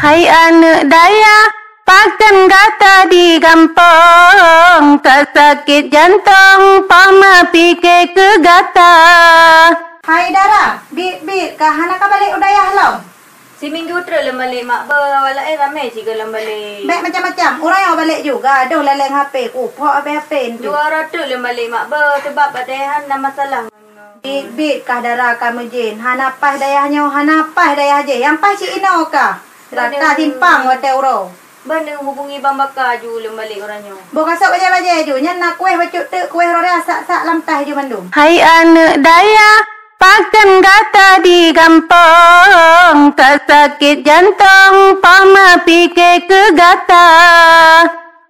Hai anak daya, pakan kata di kampung, tak sakit jantung, pama pikir ke gata. Hai Dara, bit, kahana ka balik udayah lo? Si minggu terus balik mak wala ramai sih kalau balik. Baik macam-macam, orang yang balik juga, aduh leleng HP, kupok HP tu. 200 balik mak sebab ada masalah. Bit kah Dara kamu jin, hanapah dayahnya, hanapah dayah je, yang pas si ino kah? Rata timpang wate uro. Banding hubungi Bang Bakar ju balik orangnya. Bukan sok baca-baca ju, nya nak kuih bacuk tu, kuih rora sak lamtah ju mandum. Hai anak daya, pakan kata di kampung, tak sakit jantung, pama pikir ke gata.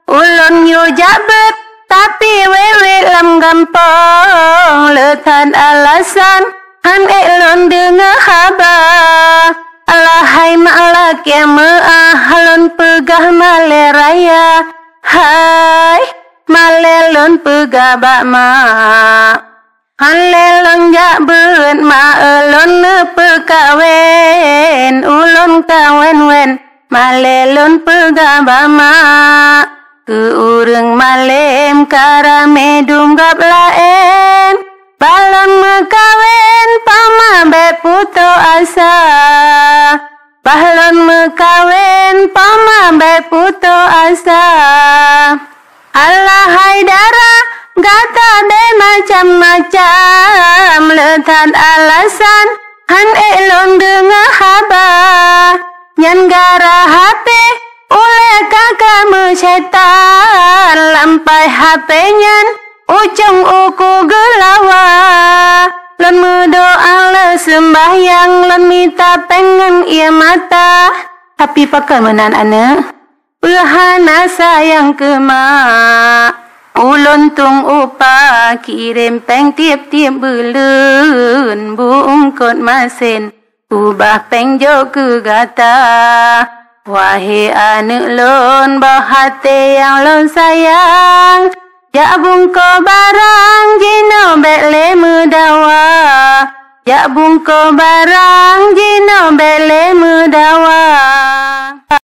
Ulun yu jabet, tapi wewe lam kampung, letan alasan, han elon dengar khabar. Alahai ma'ala kiama'ah, halon pegah male raya. Hai, malelon pegah bak ma'. Halelong jak beut ma elon pekawen, ulon kawen-wen, malelon pegah bama. Ke ureng malem karame dunggap laen, balon mekawen pama be puto asa. Balon mekawen pama be puto asa. Alahai Dara, gata de macam-macam, letan alasan, han elon dengar khabar. Nyan gara HP, oleh kakak mencetan, lampai HP nyan, ujung uku gelawa. Lon mendoa le sembahyang, lon minta pengen ia mata. Tapi pakai menan anak, berhana sayang ke mak. Ulun tung upa kirim peng tiap-tiap bulan, bungkut masin ubah peng jo ke gata. Wahai anak lon bahate yang lon sayang, jak bungko barang jino bele medawa. Jak bungko barang jino bele medawa.